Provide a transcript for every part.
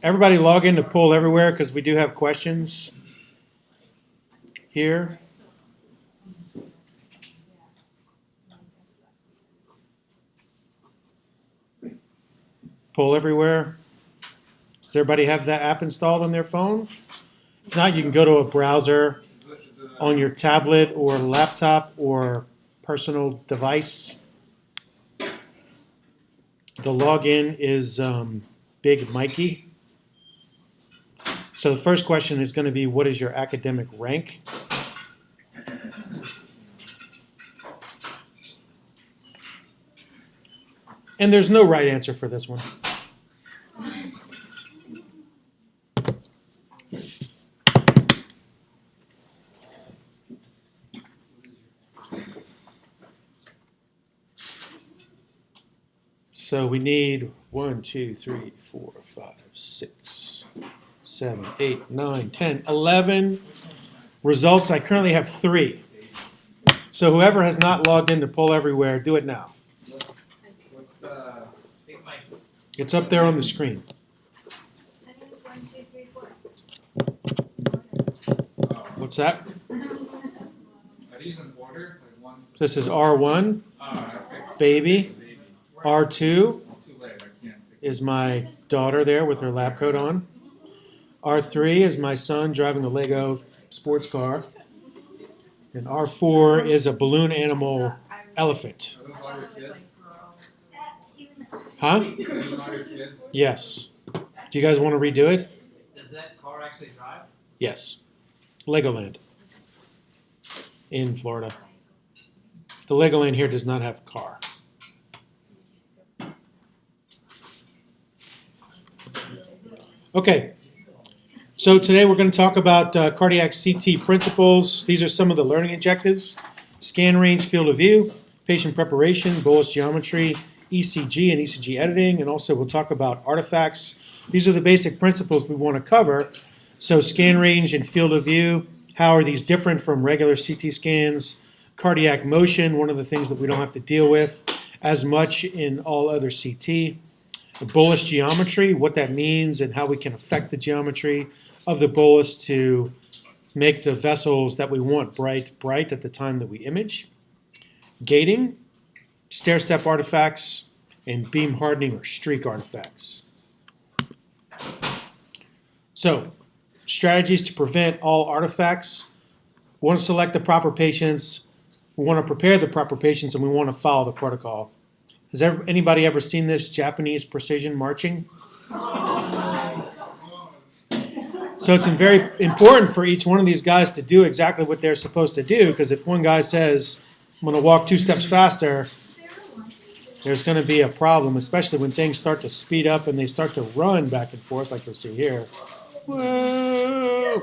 Everybody log in to Poll Everywhere because we do have questions here. Poll Everywhere. Does everybody have that app installed on their phone? If not, you can go to a browser on your tablet or laptop or personal device. The login is Big Mikey. So the first question is going to be, what is your academic rank? And there's no right answer for this one. So we need 1, 2, 3, 4, 5, 6, 7, 8, 9, 10, 11 results. I currently have 3. So whoever has not logged into Poll Everywhere, do it now. What's the It's up there on the screen. I think it's 1, 2, 3, 4. What's that? Are these in order? Like 1, 2, This is R1, okay. baby. R2 Too late, I can't. is my daughter there with her lab coat on. R3 is my son driving a Lego sports car. And R4 is a balloon animal elephant. Are those all your kids? Huh? Are those all your kids? Yes. Do you guys want to redo it? Does that car actually drive? Yes. Legoland in Florida. The Legoland here does not have a car. Okay, so today we're going to talk about cardiac CT principles. These are some of the learning objectives: scan range, field of view, patient preparation, bolus geometry, ECG and ECG editing, and also we'll talk about artifacts. These are the basic principles we want to cover. So scan range and field of view, how are these different from regular CT scans? Cardiac motion, one of the things that we don't have to deal with as much in all other CT. The bolus geometry, what that means and how we can affect the geometry of the bolus to make the vessels that we want bright at the time that we image. Gating, stair-step artifacts, and beam hardening or streak artifacts. So, strategies to prevent all artifacts. We want to select the proper patients, we want to prepare the proper patients, and we want to follow the protocol. Has anybody ever seen this Japanese precision marching? So it's very important for each one of these guys to do exactly what they're supposed to do, because if one guy says, I'm going to walk 2 steps faster, there's going to be a problem, especially when things start to speed up and they start to run back and forth like you'll see here. Whoa.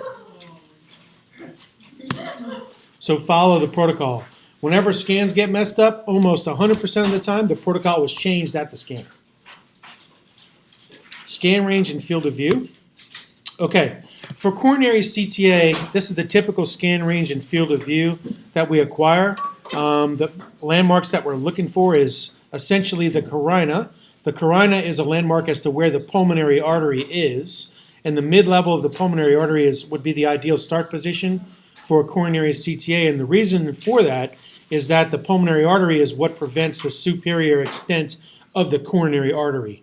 So follow the protocol. Whenever scans get messed up, almost 100% of the time, the protocol was changed at the scan. Scan range and field of view. Okay, for coronary CTA, this is the typical scan range and field of view that we acquire. The landmarks that we're looking for is essentially the carina. The carina is a landmark as to where the pulmonary artery is, and the mid-level of the pulmonary artery would be the ideal start position for a coronary CTA, and the reason for that is that the pulmonary artery is what prevents the superior extent of the coronary artery.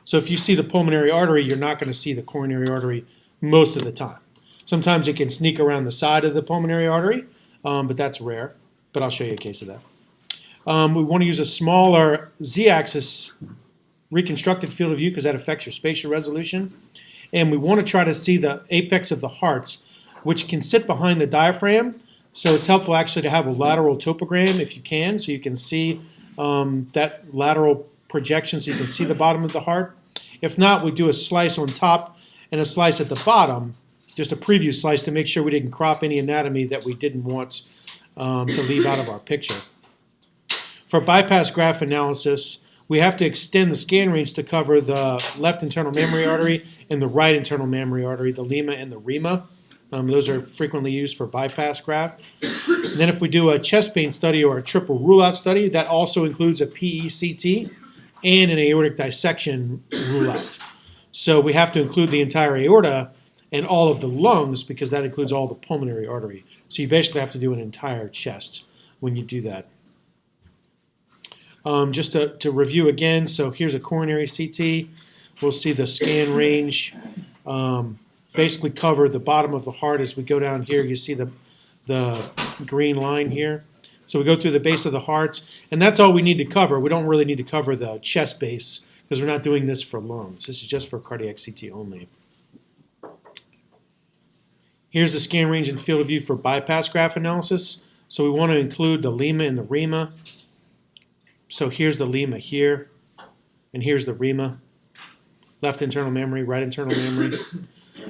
So if you see the pulmonary artery, you're not going to see the coronary artery most of the time. Sometimes it can sneak around the side of the pulmonary artery, but that's rare. But I'll show you a case of that. We want to use a smaller z-axis reconstructed field of view because that affects your spatial resolution. And we want to try to see the apex of the hearts, which can sit behind the diaphragm. So it's helpful actually to have a lateral topogram if you can, so you can see that lateral projection so you can see the bottom of the heart. If not, we do a slice on top and a slice at the bottom, just a preview slice to make sure we didn't crop any anatomy that we didn't want to leave out of our picture. For bypass graph analysis, we have to extend the scan range to cover the left internal mammary artery and the right internal mammary artery, the lima and the rima. Those are frequently used for bypass graft. And then if we do a chest pain study or a triple rule-out study, that also includes a PE-CT and an aortic dissection rule-out. So we have to include the entire aorta and all of the lungs because that includes all the pulmonary artery. So you basically have to do an entire chest when you do that. Just to review again, so here's a coronary CT. We'll see the scan range basically cover the bottom of the heart. As we go down here, you see the green line here. So we go through the base of the heart, and that's all we need to cover. We don't really need to cover the chest base because we're not doing this for lungs. This is just for cardiac CT only. Here's the scan range and field of view for bypass graft analysis. So we want to include the lima and the rema. So here's the lima here, and here's the rema. Left internal memory, right internal memory.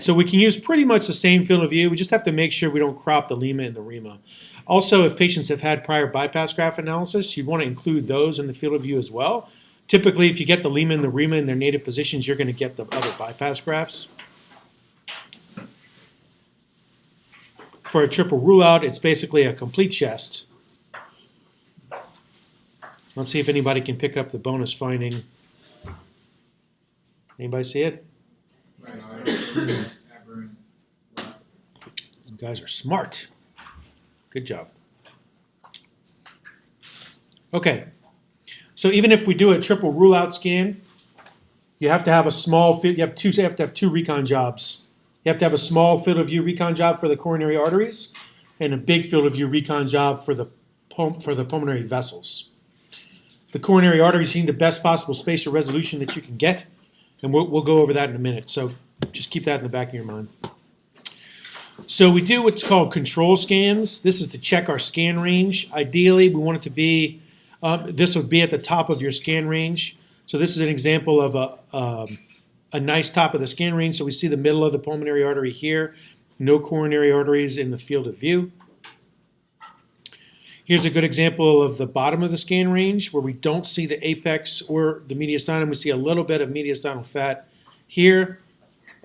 So we can use pretty much the same field of view. We just have to make sure we don't crop the lima and the rema. Also, if patients have had prior bypass graft analysis, you want to include those in the field of view as well. Typically, if you get the lima and the rema in their native positions, you're going to get the other bypass grafts. For a triple rule-out, it's basically a complete chest. Let's see if anybody can pick up the bonus finding. Anybody see it? Right, aberrant. You guys are smart. Good job. Okay. So even if we do a triple rule-out scan, you have to have a small field. You have to have two recon jobs. You have to have a small field of view recon job for the coronary arteries, and a big field of view recon job for the pulmonary vessels. The coronary arteries need the best possible spatial resolution that you can get, and we'll go over that in a minute. So just keep that in the back of your mind. So we do what's called control scans. This is to check our scan range. Ideally, we want it to be, this would be at the top of your scan range. So this is an example of a nice top of the scan range. So we see the middle of the pulmonary artery here. No coronary arteries in the field of view. Here's a good example of the bottom of the scan range where we don't see the apex or the mediastinum. We see a little bit of mediastinal fat here.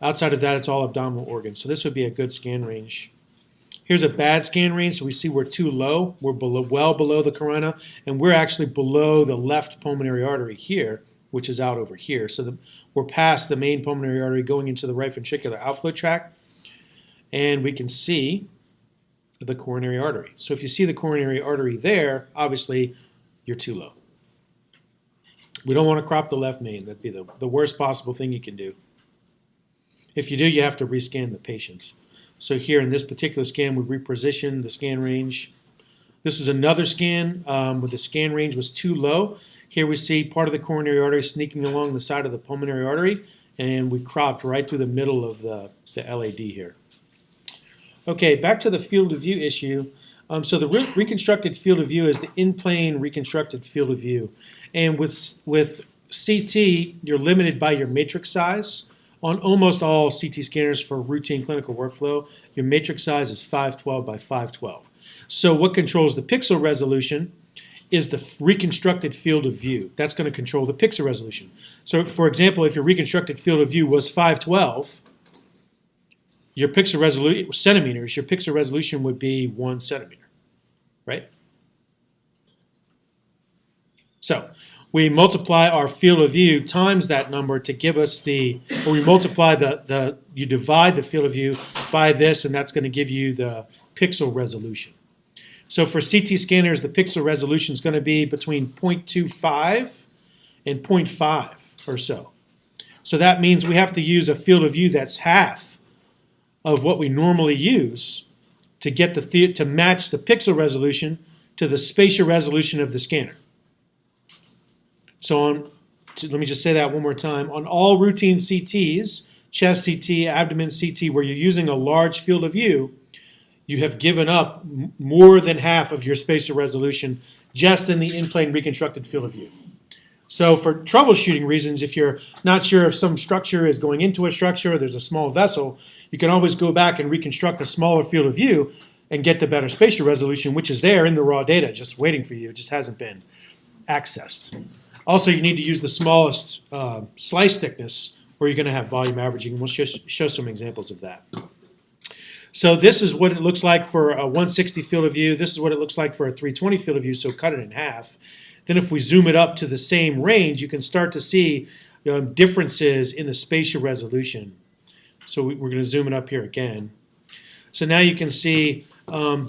Outside of that, it's all abdominal organs. So this would be a good scan range. Here's a bad scan range. So we see we're too low. We're well below the carina, and we're actually below the left pulmonary artery here, which is out over here. So we're past the main pulmonary artery going into the right ventricular outflow tract, and we can see the coronary artery. So if you see the coronary artery there, obviously you're too low. We don't want to crop the left main. That'd be the worst possible thing you can do. If you do, you have to rescan the patient. So here in this particular scan, we reposition the scan range. This is another scan where the scan range was too low. Here we see part of the coronary artery sneaking along the side of the pulmonary artery, and we cropped right through the middle of the LAD here. Okay, back to the field of view issue. So the reconstructed field of view is the in-plane reconstructed field of view. And with CT, you're limited by your matrix size. On almost all CT scanners for routine clinical workflow, your matrix size is 512 by 512. So what controls the pixel resolution is the reconstructed field of view. That's going to control the pixel resolution. So for example, if your reconstructed field of view was 512, your pixel resolution, centimeters, your pixel resolution would be 1 centimeter, right? So we multiply our field of view times that number to give us you divide the field of view by this, and that's going to give you the pixel resolution. So for CT scanners, the pixel resolution is going to be between 0.25 and 0.5 or so. So that means we have to use a field of view that's half of what we normally use to get to match the pixel resolution to the spatial resolution of the scanner. So let me just say that one more time. On all routine CTs, chest CT, abdomen CT, where you're using a large field of view, you have given up more than half of your spatial resolution just in the in-plane reconstructed field of view. So for troubleshooting reasons, if you're not sure if some structure is going into a structure or there's a small vessel, you can always go back and reconstruct a smaller field of view and get the better spatial resolution, which is there in the raw data, just waiting for you. It just hasn't been accessed. Also, you need to use the smallest slice thickness, or you're going to have volume averaging, and we'll show some examples of that. So this is what it looks like for a 160 field of view. This is what it looks like for a 320 field of view, so cut it in half. Then if we zoom it up to the same range, you can start to see differences in the spatial resolution. So we're going to zoom it up here again. So now you can see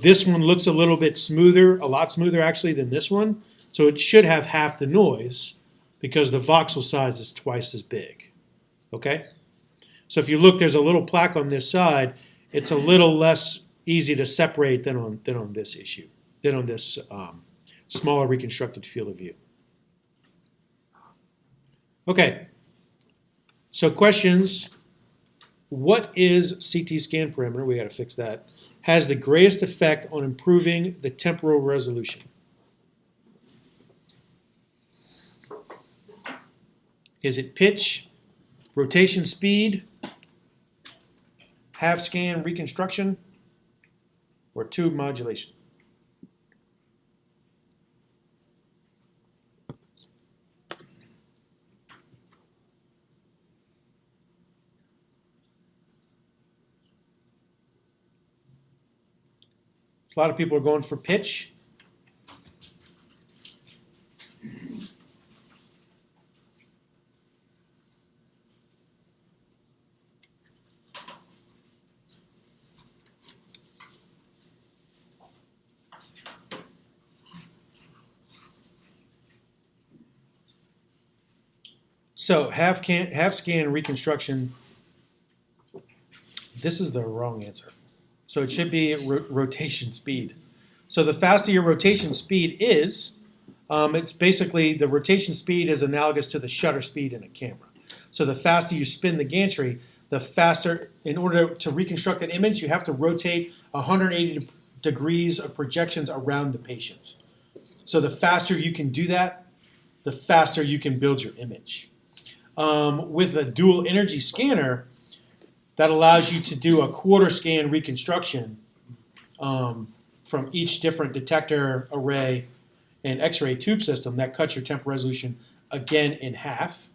this one looks a little bit smoother, a lot smoother actually than this one. So it should have half the noise because the voxel size is twice as big. Okay? So if you look, there's a little plaque on this side. It's a little less easy to separate than on this issue, than on this smaller reconstructed field of view. Okay, so questions. What is CT scan parameter? We got to fix that. Has the greatest effect on improving the temporal resolution? Is it pitch, rotation speed, half scan reconstruction, or tube modulation? A lot of people are going for pitch. So half scan reconstruction, this is the wrong answer. So it should be rotation speed. So the faster your rotation speed is, it's basically the rotation speed is analogous to the shutter speed in a camera. So the faster you spin the gantry, the faster, in order to reconstruct an image, you have to rotate 180 degrees of projections around the patient. So the faster you can do that, the faster you can build your image. With a dual energy scanner, that allows you to do a quarter scan reconstruction from each different detector, array, and X-ray tube system. That cuts your temporal resolution again in half.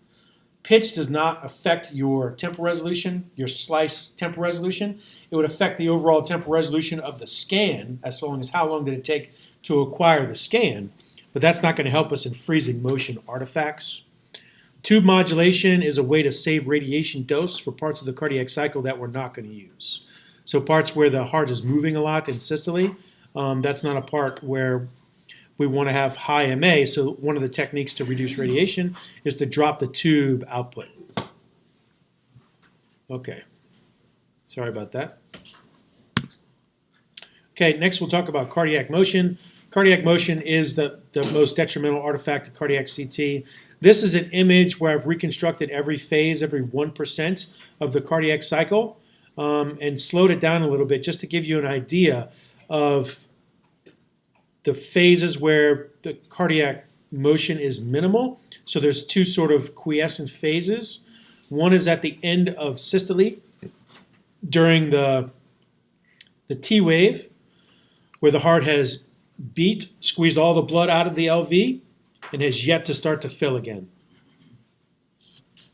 Pitch does not affect your temporal resolution, your slice temporal resolution. It would affect the overall temporal resolution of the scan, as long as how long did it take to acquire the scan. But that's not going to help us in freezing motion artifacts. Tube modulation is a way to save radiation dose for parts of the cardiac cycle that we're not going to use. So parts where the heart is moving a lot in systole, that's not a part where we want to have high MA. So one of the techniques to reduce radiation is to drop the tube output. Okay, sorry about that. Okay, next we'll talk about cardiac motion. Cardiac motion is the most detrimental artifact of cardiac CT. This is an image where I've reconstructed every phase, every 1% of the cardiac cycle, and slowed it down a little bit just to give you an idea of the phases where the cardiac motion is minimal. So there's two sort of quiescent phases. One is at the end of systole during the T wave, where the heart has beat, squeezed all the blood out of the LV, and has yet to start to fill again.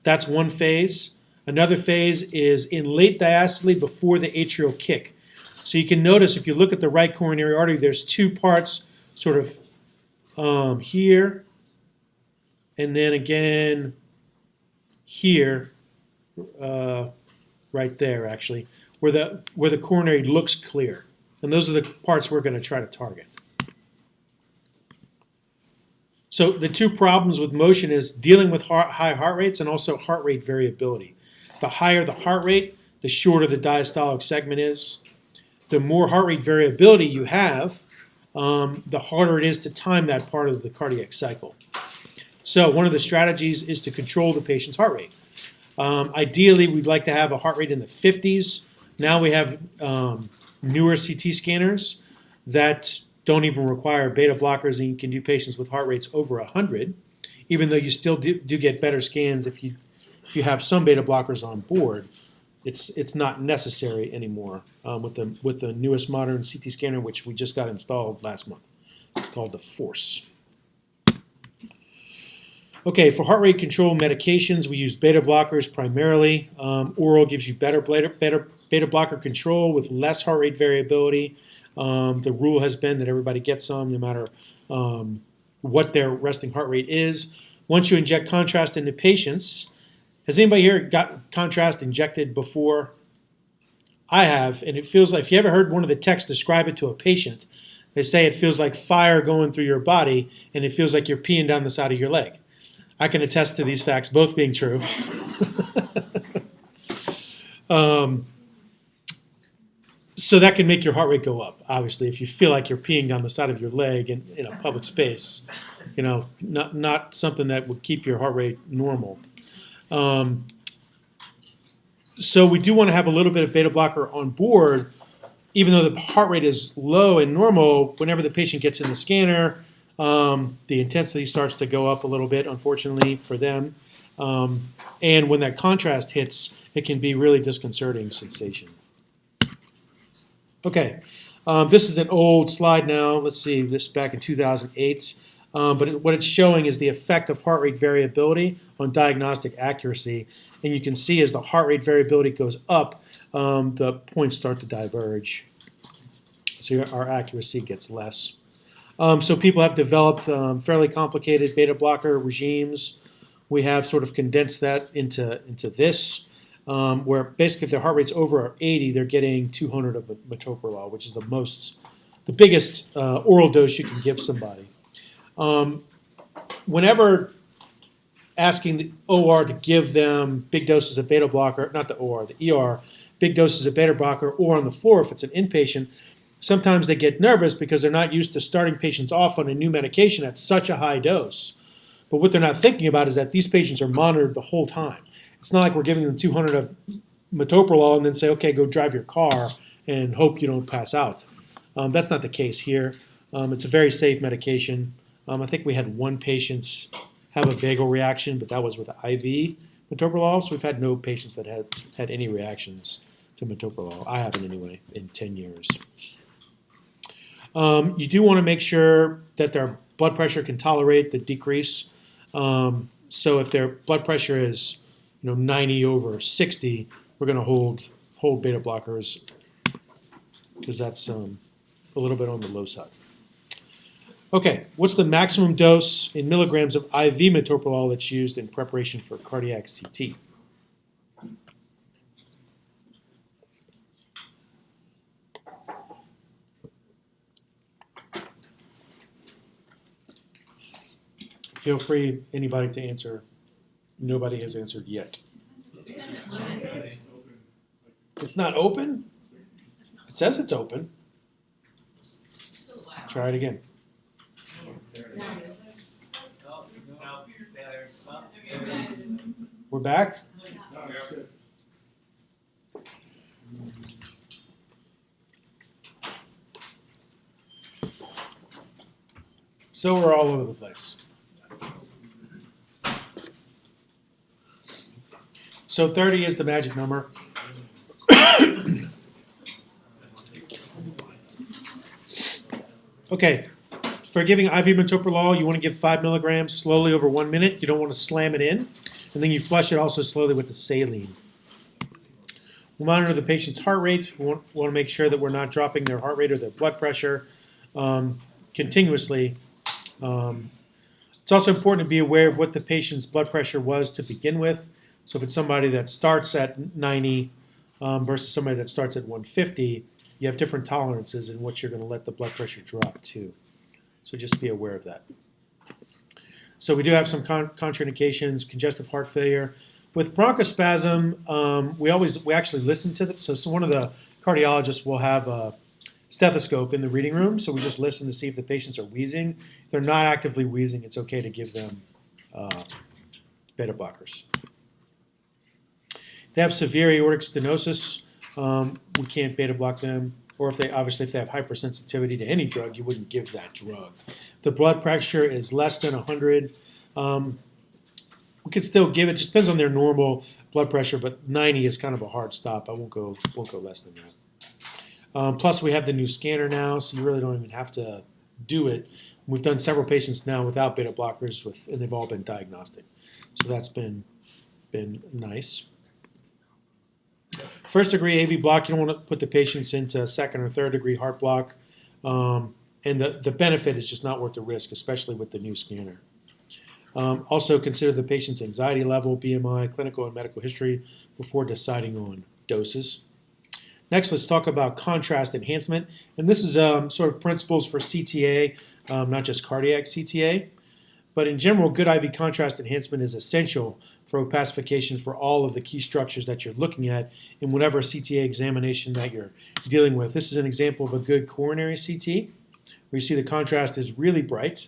That's one phase. Another phase is in late diastole before the atrial kick. So you can notice if you look at the right coronary artery, there's two parts sort of here, and then again here, right there actually, where the coronary looks clear. And those are the parts we're going to try to target. So the two problems with motion is dealing with high heart rates and also heart rate variability. The higher the heart rate, the shorter the diastolic segment is. The more heart rate variability you have, the harder it is to time that part of the cardiac cycle. So one of the strategies is to control the patient's heart rate. Ideally, we'd like to have a heart rate in the 50s. Now we have newer CT scanners that don't even require beta blockers, and you can do patients with heart rates over 100, even though you still do get better scans if you have some beta blockers on board. It's not necessary anymore with the newest modern CT scanner, which we just got installed last month. It's called the Force. Okay, for heart rate control medications, we use beta blockers primarily. Oral gives you better beta blocker control with less heart rate variability. The rule has been that everybody gets some no matter what their resting heart rate is. Once you inject contrast into patients, has anybody here got contrast injected before? I have, and it feels like, if you ever heard one of the techs describe it to a patient, they say it feels like fire going through your body and it feels like you're peeing down the side of your leg. I can attest to these facts both being true. So that can make your heart rate go up, obviously, if you feel like you're peeing down the side of your leg in a public space. Not something that would keep your heart rate normal. So we do want to have a little bit of beta blocker on board, even though the heart rate is low and normal. Whenever the patient gets in the scanner, the intensity starts to go up a little bit, unfortunately for them. And when that contrast hits, it can be really disconcerting sensation. Okay, this is an old slide now. Let's see, this is back in 2008. But what it's showing is the effect of heart rate variability on diagnostic accuracy. And you can see as the heart rate variability goes up, the points start to diverge. So our accuracy gets less. So people have developed fairly complicated beta blocker regimes. We have sort of condensed that into this, where basically if their heart rate's over 80, they're getting 200 of metoprolol, which is the biggest oral dose you can give somebody. Whenever asking the OR to give them big doses of beta blocker, not the OR, the ER, big doses of beta blocker, or on the floor if it's an inpatient, sometimes they get nervous because they're not used to starting patients off on a new medication at such a high dose. But what they're not thinking about is that these patients are monitored the whole time. It's not like we're giving them 200 of metoprolol and then say, okay, go drive your car and hope you don't pass out. That's not the case here. It's a very safe medication. I think we had one patient have a vagal reaction, but that was with IV metoprolol. So we've had no patients that had any reactions to metoprolol. I haven't anyway in 10 years. You do want to make sure that their blood pressure can tolerate the decrease. So if their blood pressure is 90 over 60, we're going to hold beta blockers because that's a little bit on the low side. Okay, what's the maximum dose in milligrams of IV metoprolol that's used in preparation for cardiac CT? Feel free, anybody, to answer. Nobody has answered yet. It's not open? It says it's open. Try it again. We're back? So we're all over the place. So 30 is the magic number. Okay, for giving IV metoprolol, you want to give 5 milligrams slowly over 1 minute. You don't want to slam it in. And then you flush it also slowly with the saline. We'll monitor the patient's heart rate. We want to make sure that we're not dropping their heart rate or their blood pressure continuously. It's also important to be aware of what the patient's blood pressure was to begin with. So if it's somebody that starts at 90 versus somebody that starts at 150, you have different tolerances in what you're going to let the blood pressure drop to. So just be aware of that. So we do have some contraindications, congestive heart failure. With bronchospasm, we actually listen to them. So one of the cardiologists will have a stethoscope in the reading room, so we just listen to see if the patients are wheezing. If they're not actively wheezing, it's okay to give them beta blockers. If they have severe aortic stenosis, we can't beta block them. Or if they have hypersensitivity to any drug, you wouldn't give that drug. The blood pressure is less than 100. We could still give it. Just depends on their normal blood pressure, but 90 is kind of a hard stop. I won't go less than that. Plus, we have the new scanner now, so you really don't even have to do it. We've done several patients now without beta blockers, and they've all been diagnostic. So that's been nice. First degree AV block, you don't want to put the patients into second or third degree heart block. And the benefit is just not worth the risk, especially with the new scanner. Also consider the patient's anxiety level, BMI, clinical and medical history before deciding on doses. Next, let's talk about contrast enhancement. And this is sort of principles for CTA, not just cardiac CTA. But in general, good IV contrast enhancement is essential for opacification for all of the key structures that you're looking at in whatever CTA examination that you're dealing with. This is an example of a good coronary CT, where you see the contrast is really bright.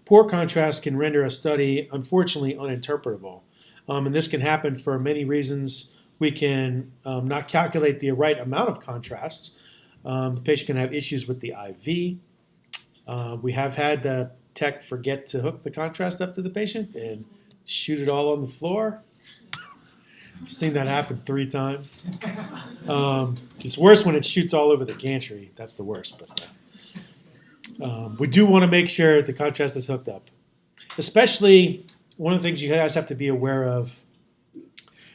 Poor contrast can render a study, unfortunately, uninterpretable. And this can happen for many reasons. We can not calculate the right amount of contrast. The patient can have issues with the IV. We have had the tech forget to hook the contrast up to the patient and shoot it all on the floor. I've seen that happen 3 times. It's worse when it shoots all over the gantry. That's the worst. But we do want to make sure the contrast is hooked up. Especially, one of the things you guys have to be aware of,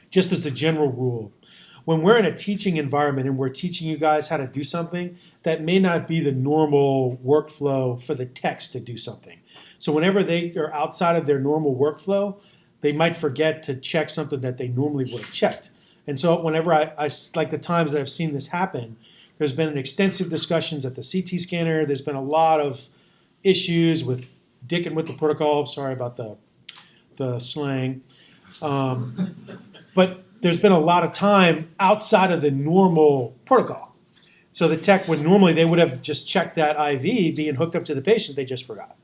just as a general rule, when we're in a teaching environment and we're teaching you guys how to do something, that may not be the normal workflow for the techs to do something. So whenever they are outside of their normal workflow, they might forget to check something that they normally would have checked. And so whenever I like the times that I've seen this happen, there's been an extensive discussions at the CT scanner. There's been a lot of issues with dicking with the protocol. Sorry about the slang. But there's been a lot of time outside of the normal protocol. So the tech would normally, they would have just checked that IV being hooked up to the patient, they just forgot.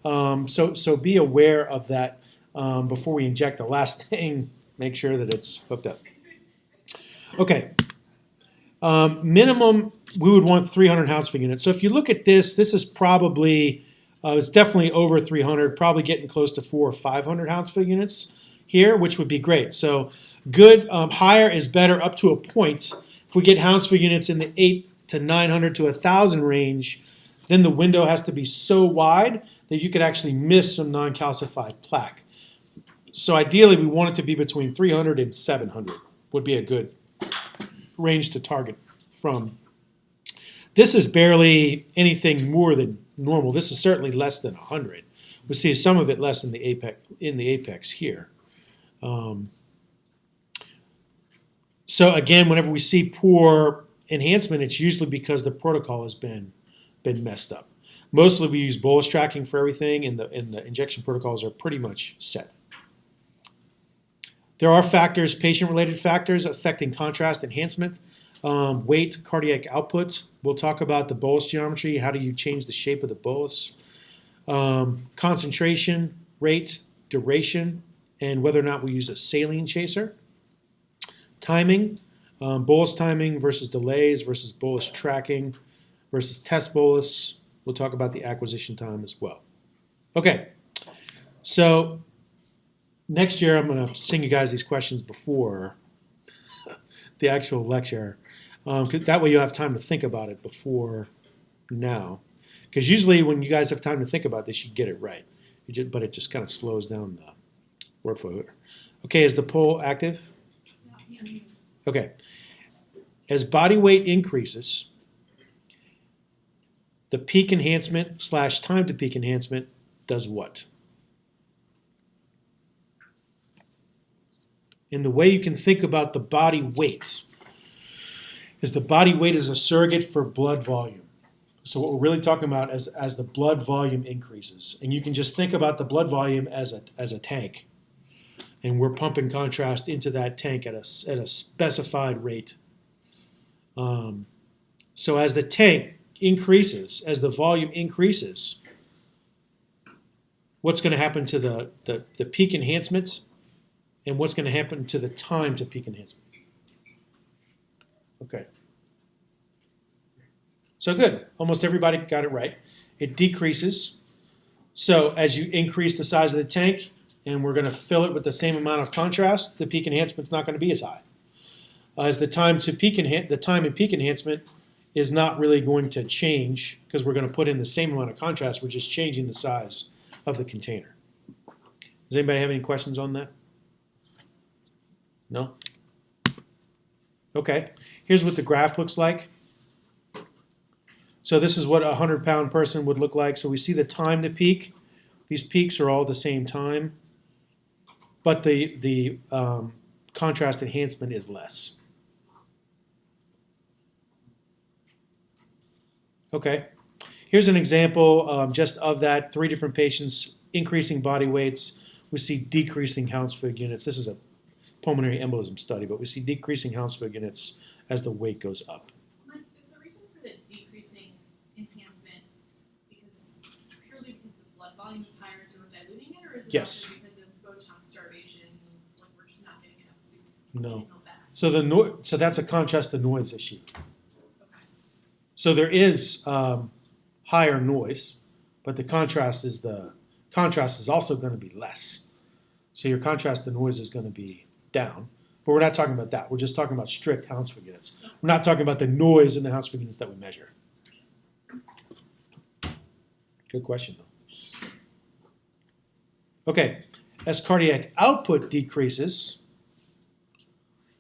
So be aware of that before we inject the last thing, make sure that it's hooked up. Okay, minimum, we would want 300 Hounsfield units. So if you look at this, this is probably, it's definitely over 300, probably getting close to 400 or 500 Hounsfield units here, which would be great. So good, higher is better up to a point. If we get Hounsfield units in the 800 to 900 to 1,000 range, then the window has to be so wide that you could actually miss some non-calcified plaque. So ideally, we want it to be between 300 and 700 would be a good range to target from. This is barely anything more than normal. This is certainly less than 100. We see some of it less in the apex here. So again, whenever we see poor enhancement, it's usually because the protocol has been messed up. Mostly we use bolus tracking for everything, and the injection protocols are pretty much set. There are factors, patient-related factors affecting contrast enhancement. Weight, cardiac output. We'll talk about the bolus geometry. How do you change the shape of the bolus? Concentration, rate, duration, and whether or not we use a saline chaser. Timing, bolus timing versus delays versus bolus tracking versus test bolus. We'll talk about the acquisition time as well. Okay, so next year I'm going to sing you guys these questions before the actual lecture. That way you'll have time to think about it before now. Because usually when you guys have time to think about this, you get it right. But it just kind of slows down the workflow here. Okay, is the pole active? Okay. As body weight increases, the peak enhancement / time to peak enhancement does what? And the way you can think about the body weight is the body weight is a surrogate for blood volume. So what we're really talking about is as the blood volume increases. And you can just think about the blood volume as a tank. And we're pumping contrast into that tank at a specified rate. So as the tank increases, as the volume increases, what's going to happen to the peak enhancements, and what's going to happen to the time to peak enhancement? Okay. So good. Almost everybody got it right. It decreases. So as you increase the size of the tank, and we're going to fill it with the same amount of contrast, the peak enhancement's not going to be as high. As the time in peak enhancement is not really going to change because we're going to put in the same amount of contrast. We're just changing the size of the container. Does anybody have any questions on that? No? Okay, here's what the graph looks like. So this is what a 100-pound person would look like. So we see the time to peak. These peaks are all the same time, but the contrast enhancement is less. Okay, here's an example just of that. 3 different patients, increasing body weights. We see decreasing Hounsfield units. This is a pulmonary embolism study, but we see decreasing Hounsfield units as the weight goes up. Mike, is the reason for the decreasing enhancement purely because the blood volume is higher, so we're diluting it, or is it Yes. also because of photon starvation, like we're just not getting enough signal No. back? So that's a contrast to noise issue. Okay. So there is higher noise, but the contrast is also going to be less. So your contrast to noise is going to be down. But we're not talking about that. We're just talking about strict Hounsfield units. We're not talking about the noise in the Hounsfield units that we measure. Good question, though. Okay, as cardiac output decreases,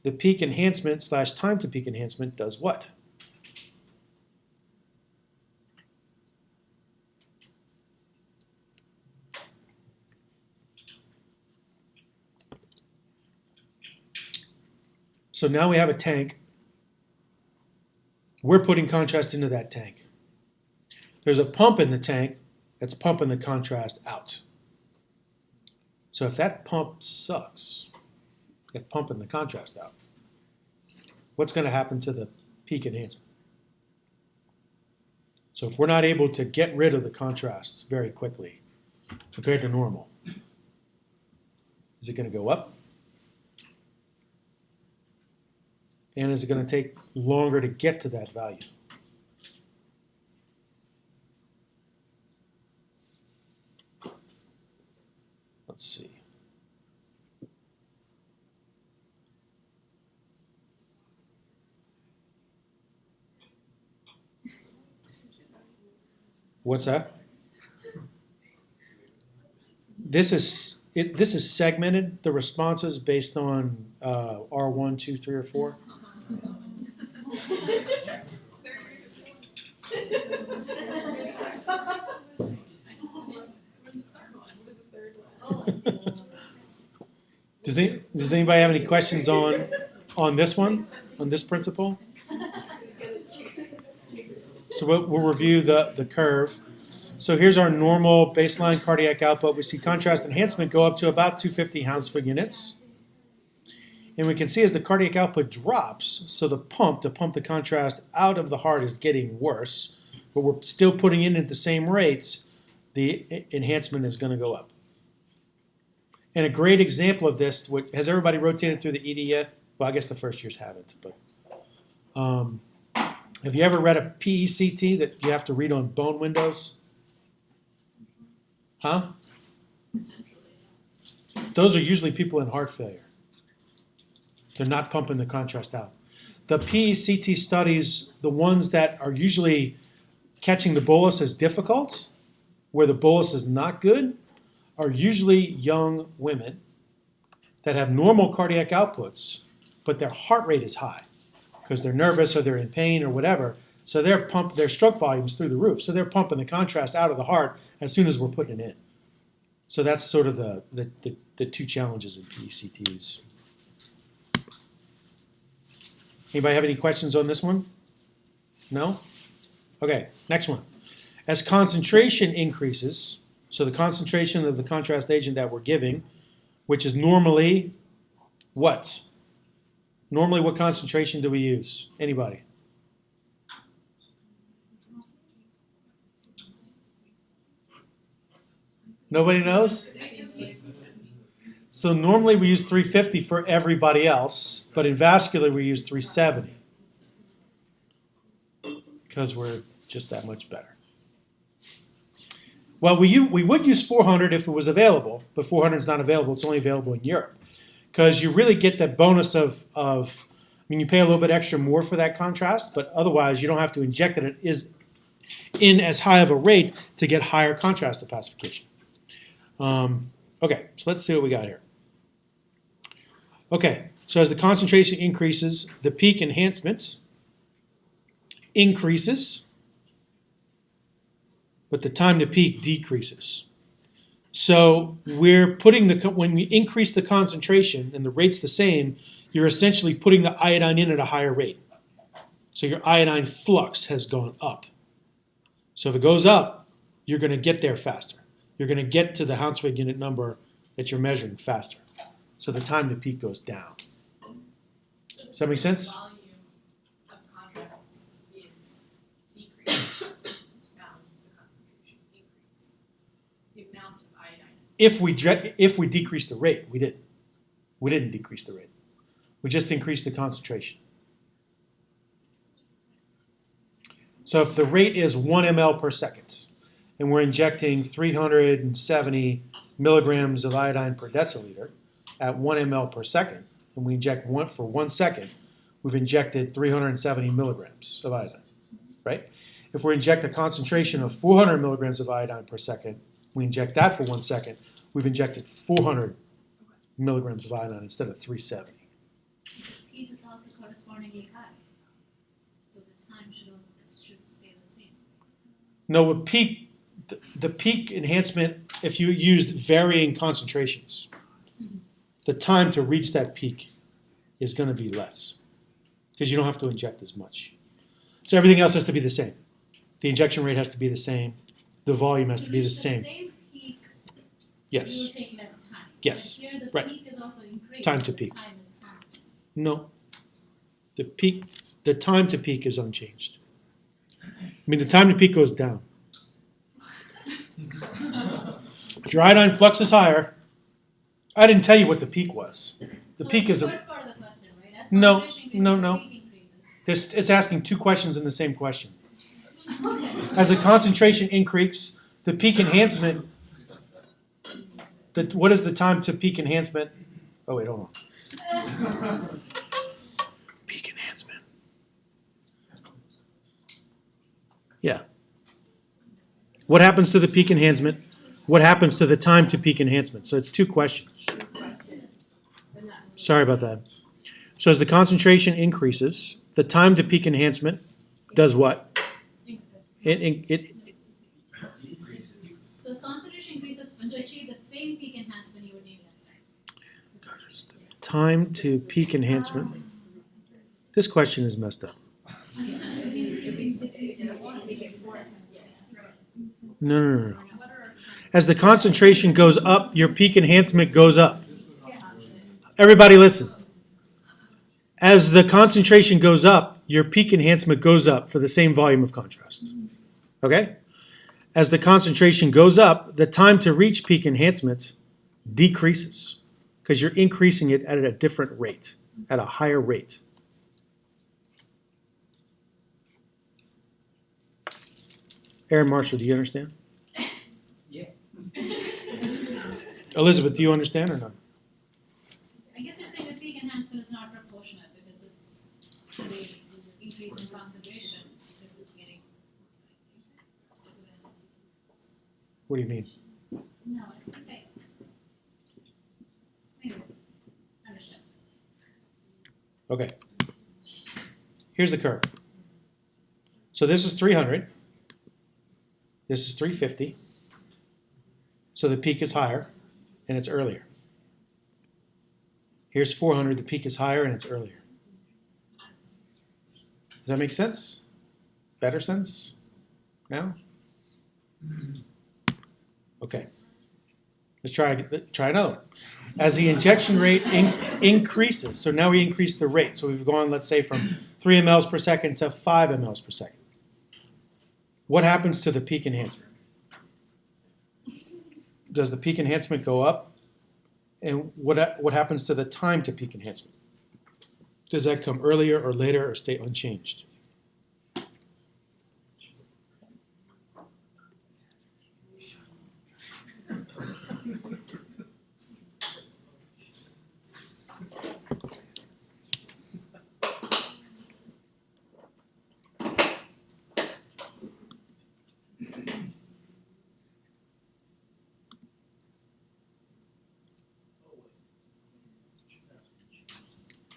the peak enhancement / time to peak enhancement does what? So now we have a tank. We're putting contrast into that tank. There's a pump in the tank that's pumping the contrast out. So if that pump sucks, at pumping the contrast out, what's going to happen to the peak enhancement? So if we're not able to get rid of the contrast very quickly compared to normal, is it going to go up? And is it going to take longer to get to that value? Let's see. What's that? This is segmented, the responses based on R1, 2, 3, or 4. Does anybody have any questions on this one, on this principle? So we'll review the curve. So here's our normal baseline cardiac output. We see contrast enhancement go up to about 250 Hounsfield units. And we can see as the cardiac output drops, so to pump the contrast out of the heart is getting worse, but we're still putting in at the same rates, the enhancement is going to go up. And a great example of this, has everybody rotated through the ED yet? Well, I guess the first years haven't, but have you ever read a PECT that you have to read on bone windows? Huh? Those are usually people in heart failure. They're not pumping the contrast out. The PECT studies, the ones that are usually catching the bolus as difficult, where the bolus is not good, are usually young women that have normal cardiac outputs, but their heart rate is high because they're nervous or they're in pain or whatever. So their stroke volume's through the roof. So they're pumping the contrast out of the heart as soon as we're putting it in. So that's sort of the two challenges in PECTs. Anybody have any questions on this one? No? Okay, next one. As concentration increases, so the concentration of the contrast agent that we're giving, which is normally what? Normally what concentration do we use? Anybody? Nobody knows? So normally we use 350 for everybody else, but in vascular we use 370 because we're just that much better. Well, we would use 400 if it was available, but 400 is not available. It's only available in Europe because you really get that bonus of you pay a little bit extra more for that contrast, but otherwise you don't have to inject it is in as high of a rate to get higher contrast opacification. Okay, so let's see what we got here. Okay, So as the concentration increases, the peak enhancement increases, but the time to peak decreases. So we're putting when we increase the concentration and the rate's the same, you're essentially putting the iodine in at a higher rate. So your iodine flux has gone up. So if it goes up, you're going to get there faster. You're going to get to the Hounsfield unit number that you're measuring faster. So the time to peak goes down. Does that make sense? The volume of contrast is decreased to balance the concentration increase. The amount of iodine is If we decrease the rate, we didn't. We didn't decrease the rate. We just increased the concentration. So if the rate is 1 ml per second, and we're injecting 370 milligrams of iodine per deciliter at 1 ml per second, and we inject one for 1 second, we've injected 370 milligrams of iodine, right? If we inject a concentration of 400 milligrams of iodine per second, we inject that for 1 second, we've injected 400 milligrams of iodine instead of 370. Heat is also correspondingly high. So the time should stay the same. No, the peak enhancement, if you used varying concentrations, the time to reach that peak is going to be less because you don't have to inject as much. So everything else has to be the same. The injection rate has to be the same. The volume has to be the same. Same peak, Yes. you will take less time. Yes. Here the Right. peak is also increased. Time to so the peak. Time is constant. No. The time to peak is unchanged. I mean, the time to peak goes down. If your iodine flux is higher, I didn't tell you what the peak was. The So peak that's is the a, first part of the question, right? As No, concentration increases, no, the no. peak increases. it's asking two questions in the same question. Okay. As the concentration increases, the peak enhancement, what is the time to peak enhancement? Oh, wait, hold on. Peak enhancement. Yeah. What happens to the peak enhancement? What happens to the time to peak enhancement? So it's two questions. Sorry about that. So as the concentration increases, the time to peak enhancement does what? It So as concentration increases, to achieve the same peak enhancement, you would need less time. time to peak enhancement. This question is messed up. No. As the concentration goes up, your peak enhancement goes up. Everybody listen. As the concentration goes up, your peak enhancement goes up for the same volume of contrast. Okay? As the concentration goes up, the time to reach peak enhancement decreases because you're increasing it at a different rate, at a higher rate. Aaron Marshall, do you understand? Yeah. Elizabeth, do you understand or not? I guess you're saying the peak enhancement is not proportionate because it's the increase in concentration because it's getting. What do you mean? No, it's okay. Maybe. Understood. Okay. Here's the curve. So this is 300. This is 350. So the peak is higher and it's earlier. Here's 400. The peak is higher and it's earlier. Does that make sense? Better sense? Now? Okay. Let's try another one. As the injection rate increases, so now we increase the rate. So we've gone, let's say, from 3 mLs per second to 5 mLs per second. What happens to the peak enhancement? Does the peak enhancement go up? And what happens to the time to peak enhancement? Does that come earlier or later or stay unchanged?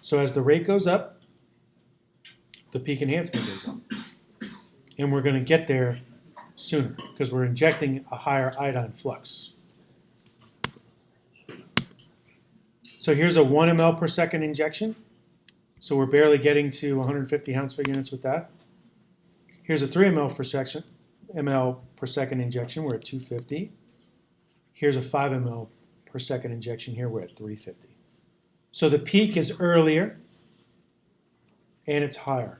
So as the rate goes up, the peak enhancement goes up. And we're going to get there sooner because we're injecting a higher iodine flux. So here's a 1 ml per second injection. So we're barely getting to 150 Hounsfield units with that. Here's a 3 ml per second injection. We're at 250. Here's a 5 ml per second injection. Here we're at 350. So the peak is earlier and it's higher.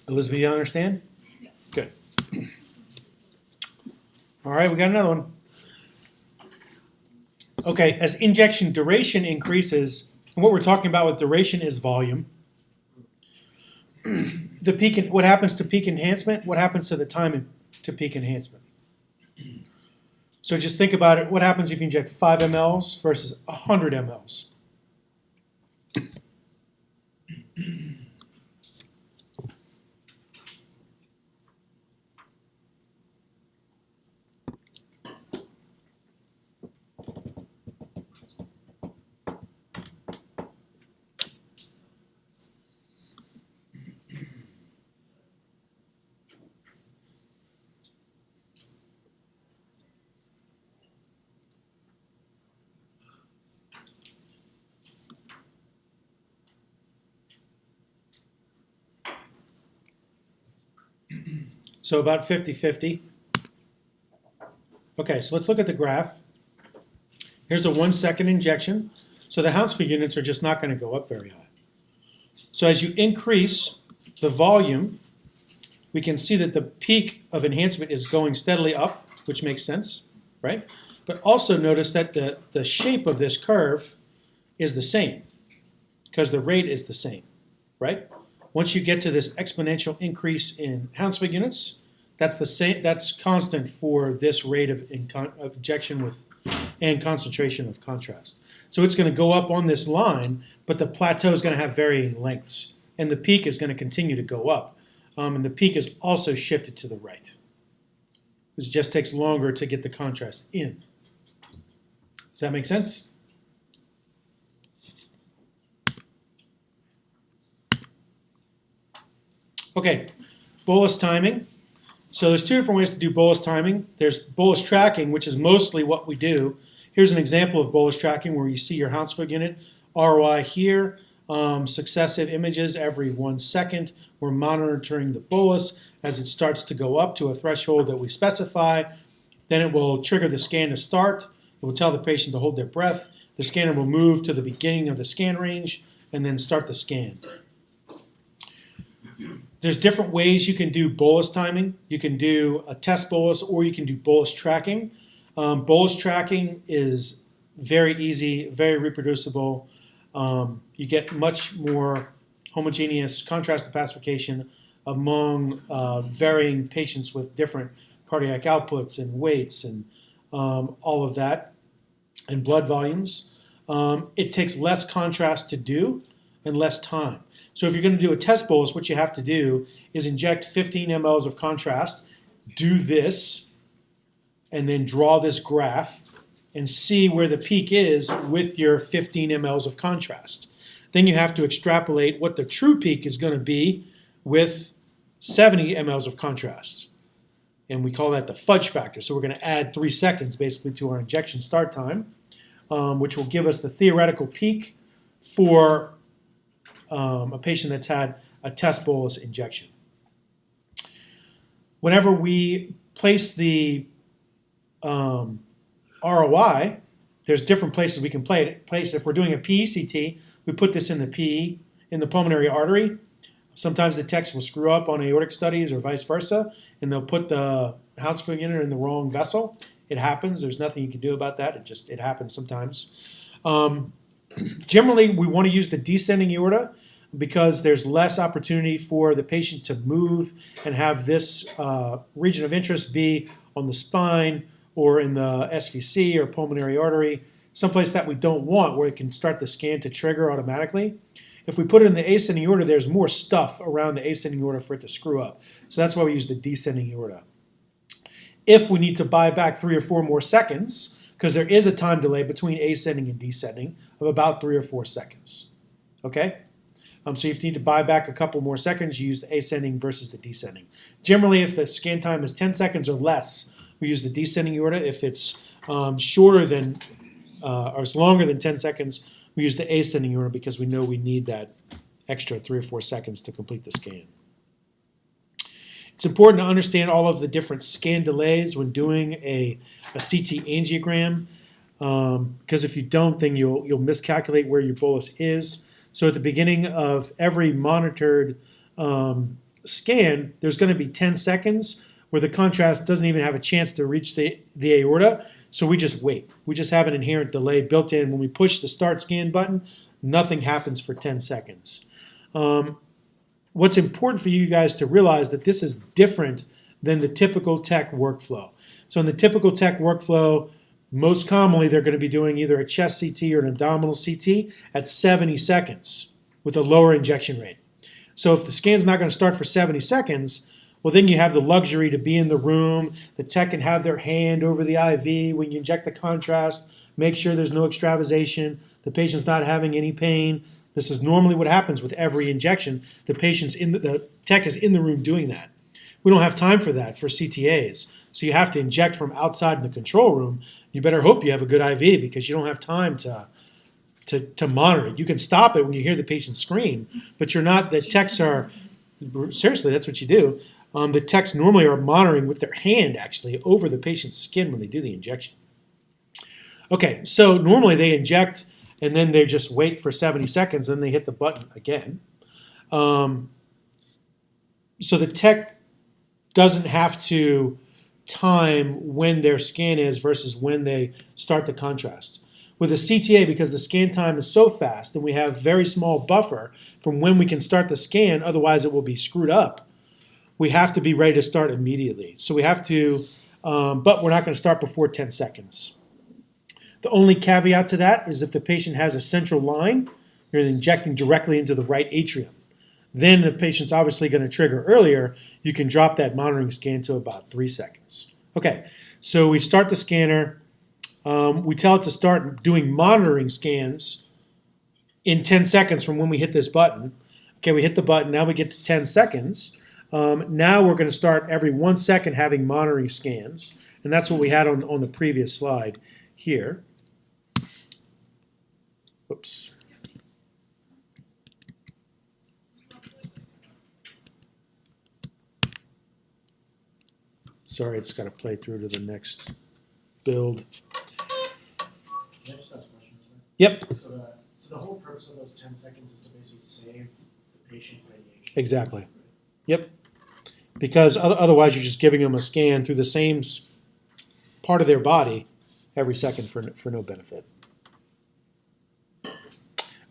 Elizabeth, you understand? Yes. Good. All right, we got another one. Okay, as injection duration increases, and what we're talking about with duration is volume. The peak, what happens to peak enhancement? What happens to the time to peak enhancement? So just think about it. What happens if you inject 5 mLs versus 100 mLs? So about 50-50. Okay, so let's look at the graph. Here's a 1 second injection. So the Hounsfield units are just not going to go up very high. So as you increase the volume, we can see that the peak of enhancement is going steadily up, which makes sense, right? But also notice that the shape of this curve is the same because the rate is the same, right? Once you get to this exponential increase in Hounsfield units, that's the same. That's constant for this rate of injection with and concentration of contrast. So it's going to go up on this line, but the plateau is going to have varying lengths, and the peak is going to continue to go up, and the peak is also shifted to the right. It just takes longer to get the contrast in. Does that make sense? Okay, bolus timing. So there's 2 different ways to do bolus timing. There's bolus tracking, which is mostly what we do. Here's an example of bolus tracking where you see your Hounsfield unit, ROI here, successive images every 1 second. We're monitoring the bolus as it starts to go up to a threshold that we specify. Then it will trigger the scan to start. It will tell the patient to hold their breath. The scanner will move to the beginning of the scan range and then start the scan. There's different ways you can do bolus timing. You can do a test bolus or you can do bolus tracking. Bolus tracking is very easy, very reproducible. You get much more homogeneous contrast opacification among varying patients with different cardiac outputs and weights and all of that, and blood volumes. It takes less contrast to do and less time. So if you're going to do a test bolus, what you have to do is inject 15 mLs of contrast, do this, and then draw this graph and see where the peak is with your 15 mLs of contrast. Then you have to extrapolate what the true peak is going to be with 70 mLs of contrast. And we call that the fudge factor. So we're going to add 3 seconds basically to our injection start time, which will give us the theoretical peak for a patient that's had a test bolus injection. Whenever we place the ROI, there's different places we can place. If we're doing a PECT, we put this in the PE, in the pulmonary artery. Sometimes the techs will screw up on aortic studies or vice versa, and they'll put the Hounsfield unit in the wrong vessel. It happens. There's nothing you can do about that. It happens sometimes. Generally, we want to use the descending aorta because there's less opportunity for the patient to move and have this region of interest be on the spine or in the SVC or pulmonary artery, someplace that we don't want where it can start the scan to trigger automatically. If we put it in the ascending aorta, there's more stuff around the ascending aorta for it to screw up. So that's why we use the descending aorta. If we need to buy back 3 or 4 more seconds, because there is a time delay between ascending and descending of about 3 or 4 seconds. Okay? So if you need to buy back a couple more seconds, you use the ascending versus the descending. Generally, if the scan time is 10 seconds or less, we use the descending aorta. If it's shorter than or it's longer than 10 seconds, we use the ascending aorta because we know we need that extra 3 or 4 seconds to complete the scan. It's important to understand all of the different scan delays when doing a CT angiogram, because if you don't, then you'll miscalculate where your bolus is. So at the beginning of every monitored scan, there's going to be 10 seconds where the contrast doesn't even have a chance to reach the aorta, so we just wait. We just have an inherent delay built in. When we push the start scan button, nothing happens for 10 seconds. What's important for you guys to realize that this is different than the typical tech workflow. So in the typical tech workflow, most commonly they're going to be doing either a chest CT or an abdominal CT at 70 seconds with a lower injection rate. So if the scan's not going to start for 70 seconds, well, then you have the luxury to be in the room. The tech can have their hand over the IV when you inject the contrast, make sure there's no extravasation, the patient's not having any pain. This is normally what happens with every injection. The tech is in the room doing that. We don't have time for that for CTAs. So you have to inject from outside in the control room. You better hope you have a good IV because you don't have time to monitor it. You can stop it when you hear the patient scream, but you're not. The techs are, seriously, that's what you do. The techs normally are monitoring with their hand actually over the patient's skin when they do the injection. Okay, so normally they inject and then they just wait for 70 seconds and they hit the button again. So the tech doesn't have to time when their scan is versus when they start the contrast. With a CTA, because the scan time is so fast and we have very small buffer from when we can start the scan, otherwise it will be screwed up, we have to be ready to start immediately. So we have to, but we're not going to start before 10 seconds. The only caveat to that is if the patient has a central line, you're injecting directly into the right atrium. Then the patient's obviously going to trigger earlier. You can drop that monitoring scan to about 3 seconds. Okay, so we start the scanner. We tell it to start doing monitoring scans in 10 seconds from when we hit this button. Okay, we hit the button. Now we get to 10 seconds. Now we're going to start every 1 second having monitoring scans. And that's what we had on the previous slide here. Whoops. Sorry, it's got to play through to the next build. Can I just ask a question? Yep, So the whole purpose of those 10 seconds is to basically save the patient radiation. exactly. Yep. Because otherwise you're just giving them a scan through the same part of their body every second for no benefit.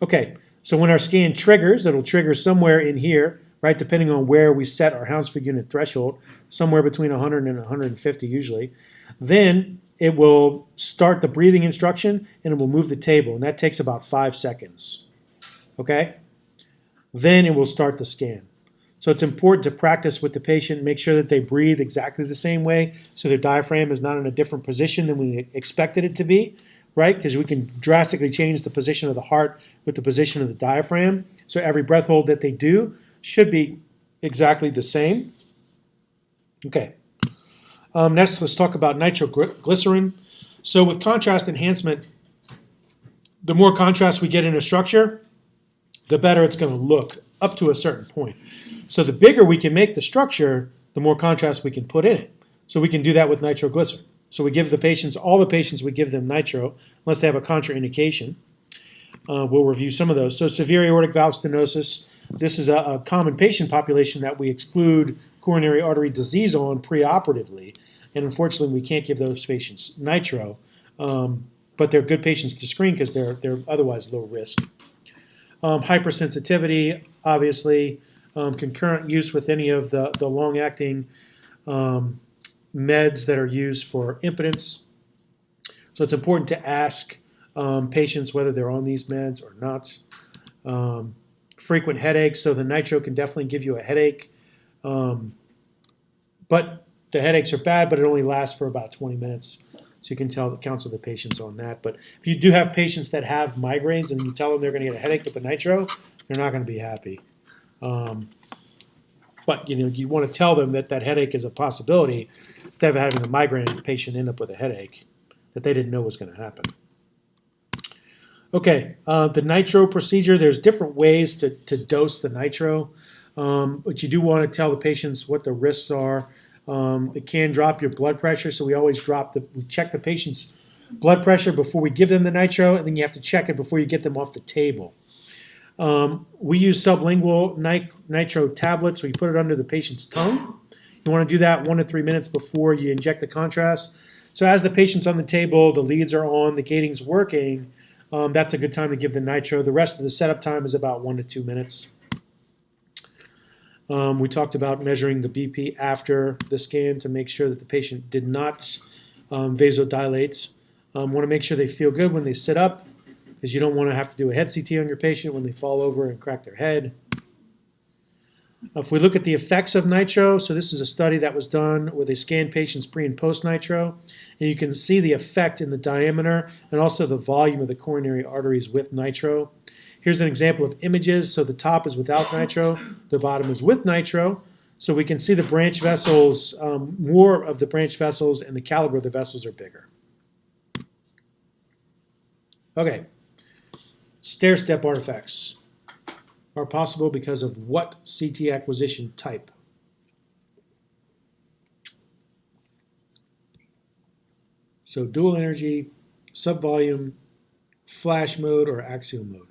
Okay, so when our scan triggers, it'll trigger somewhere in here, right, depending on where we set our Hounsfield unit threshold, somewhere between 100 and 150 usually. Then it will start the breathing instruction and it will move the table, and that takes about 5 seconds. Okay? Then it will start the scan. So it's important to practice with the patient, make sure that they breathe exactly the same way so their diaphragm is not in a different position than we expected it to be, right? Because we can drastically change the position of the heart with the position of the diaphragm. So every breath hold that they do should be exactly the same. Okay. Next, let's talk about nitroglycerin. So with contrast enhancement, the more contrast we get in a structure, the better it's going to look up to a certain point. So the bigger we can make the structure, the more contrast we can put in it. So we can do that with nitroglycerin. So we give the patients, all the patients, we give them nitro, unless they have a contraindication. We'll review some of those. So severe aortic valve stenosis, this is a common patient population that we exclude coronary artery disease on preoperatively. And unfortunately, we can't give those patients nitro. But they're good patients to screen because they're otherwise low risk. Hypersensitivity, obviously, concurrent use with any of the long-acting meds that are used for impotence. So it's important to ask patients whether they're on these meds or not. Frequent headaches, so the nitro can definitely give you a headache. But the headaches are bad, but it only lasts for about 20 minutes. So you can counsel the patients on that. But if you do have patients that have migraines and you tell them they're going to get a headache with the nitro, they're not going to be happy. But you want to tell them that that headache is a possibility instead of having a migraine patient end up with a headache that they didn't know was going to happen. Okay, the nitro procedure, there's different ways to dose the nitro, but you do want to tell the patients what the risks are. It can drop your blood pressure, so we always we check the patient's blood pressure before we give them the nitro, and then you have to check it before you get them off the table. We use sublingual nitro tablets, so you put it under the patient's tongue. You want to do that 1 to 3 minutes before you inject the contrast. So as the patient's on the table, the leads are on, the gating's working, that's a good time to give the nitro. The rest of the setup time is about 1 to 2 minutes. We talked about measuring the BP after the scan to make sure that the patient did not vasodilate. Want to make sure they feel good when they sit up, because you don't want to have to do a head CT on your patient when they fall over and crack their head. If we look at the effects of nitro, so this is a study that was done where they scanned patients pre and post nitro, and you can see the effect in the diameter and also the volume of the coronary arteries with nitro. Here's an example of images. So the top is without nitro, the bottom is with nitro. So we can see the branch vessels, more of the branch vessels and the caliber of the vessels are bigger. Okay, stair-step artifacts are possible because of what CT acquisition type? So dual energy, subvolume, flash mode, or axial mode.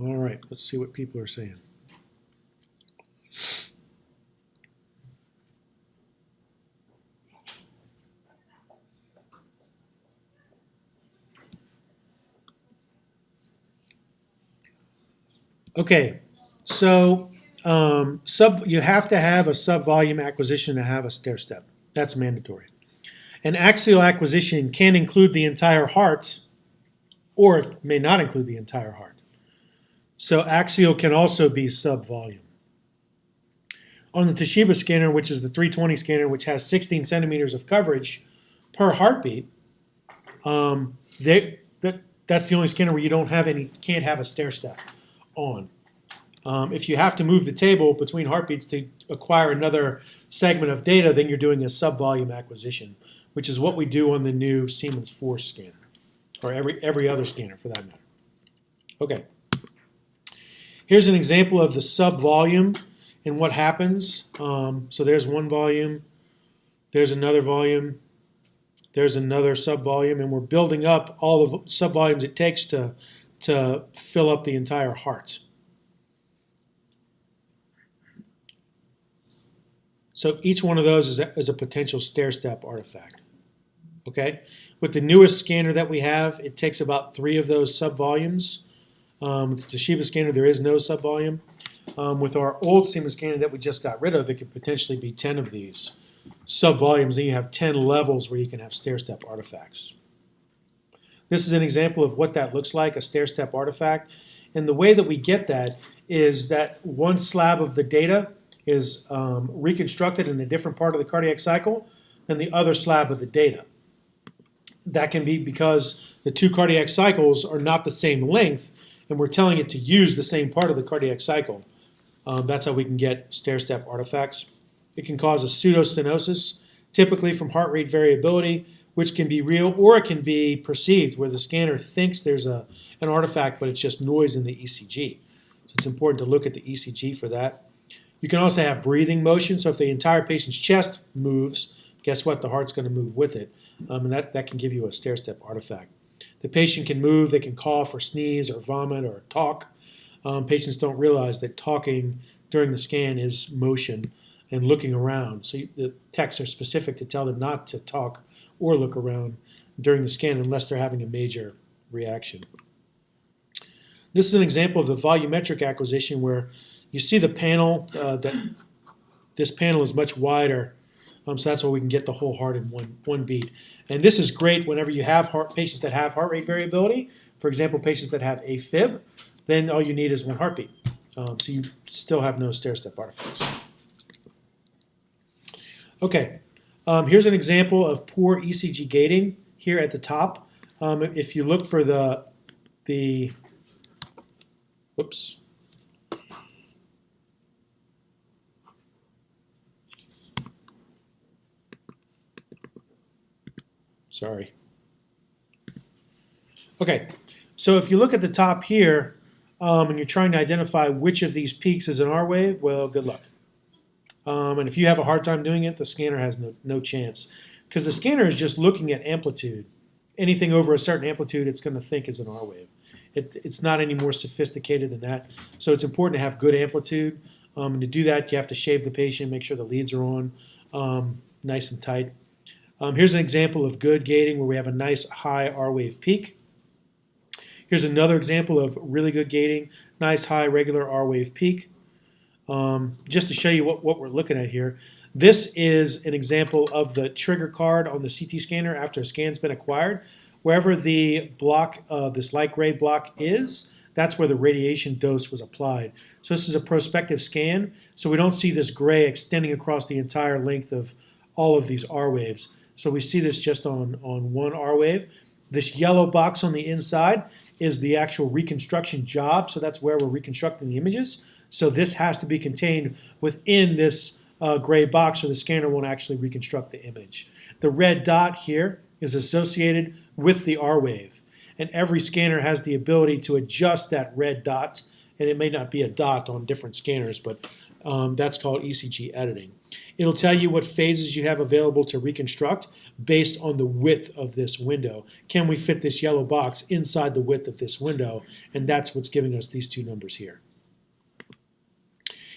All right, let's see what people are saying. Okay, so you have to have a subvolume acquisition to have a stair-step. That's mandatory. An axial acquisition can include the entire heart, or it may not include the entire heart. So axial can also be subvolume. On the Toshiba scanner, which is the 320 scanner, which has 16 centimeters of coverage per heartbeat, that's the only scanner where you can't have a stair-step on. If you have to move the table between heartbeats to acquire another segment of data, then you're doing a subvolume acquisition, which is what we do on the new Siemens Force scanner, or every other scanner for that matter. Okay. Here's an example of the subvolume and what happens. So there's one volume, there's another volume, there's another subvolume, and we're building up all the subvolumes it takes to fill up the entire heart. So each one of those is a potential stair-step artifact. Okay? With the newest scanner that we have, it takes about 3 of those subvolumes. With the Toshiba scanner, there is no subvolume. With our old Siemens scanner that we just got rid of, it could potentially be 10 of these subvolumes, and you have 10 levels where you can have stair-step artifacts. This is an example of what that looks like, a stair-step artifact. And the way that we get that is that one slab of the data is reconstructed in a different part of the cardiac cycle than the other slab of the data. That can be because the 2 cardiac cycles are not the same length, and we're telling it to use the same part of the cardiac cycle. That's how we can get stair-step artifacts. It can cause a pseudostenosis, typically from heart rate variability, which can be real or it can be perceived, where the scanner thinks there's an artifact, but it's just noise in the ECG. So it's important to look at the ECG for that. You can also have breathing motion, so if the entire patient's chest moves, guess what? The heart's going to move with it, and that can give you a stair-step artifact. The patient can move, they can cough or sneeze or vomit or talk. Patients don't realize that talking during the scan is motion and looking around. So the texts are specific to tell them not to talk or look around during the scan unless they're having a major reaction. This is an example of the volumetric acquisition where you see the panel, that this panel is much wider So that's why we can get the whole heart in one beat. And this is great whenever you have patients that have heart rate variability. For example, patients that have AFib, then all you need is one heartbeat. So you still have no stair-step artifacts. Okay, here's an example of poor ECG gating here at the top. If you look for the whoops. Sorry. Okay, so if you look at the top here, and you're trying to identify which of these peaks is an R wave, well, good luck. And if you have a hard time doing it, the scanner has no chance. Because the scanner is just looking at amplitude. Anything over a certain amplitude, it's going to think is an R wave. It's not any more sophisticated than that. So it's important to have good amplitude. And to do that, you have to shave the patient, make sure the leads are on nice and tight. Here's an example of good gating where we have a nice high R wave peak. Here's another example of really good gating, nice high regular R wave peak. Just to show you what we're looking at here. This is an example of the trigger card on the CT scanner after a scan's been acquired. Wherever the block, this light gray block is, that's where the radiation dose was applied. So this is a prospective scan, so we don't see this gray extending across the entire length of all of these R waves. So we see this just on one R wave. This yellow box on the inside is the actual reconstruction job, so that's where we're reconstructing the images. So this has to be contained within this gray box, so the scanner won't actually reconstruct the image. The red dot here is associated with the R wave, and every scanner has the ability to adjust that red dot, and it may not be a dot on different scanners, but that's called ECG editing. It'll tell you what phases you have available to reconstruct based on the width of this window. Can we fit this yellow box inside the width of this window? And that's what's giving us these two numbers here.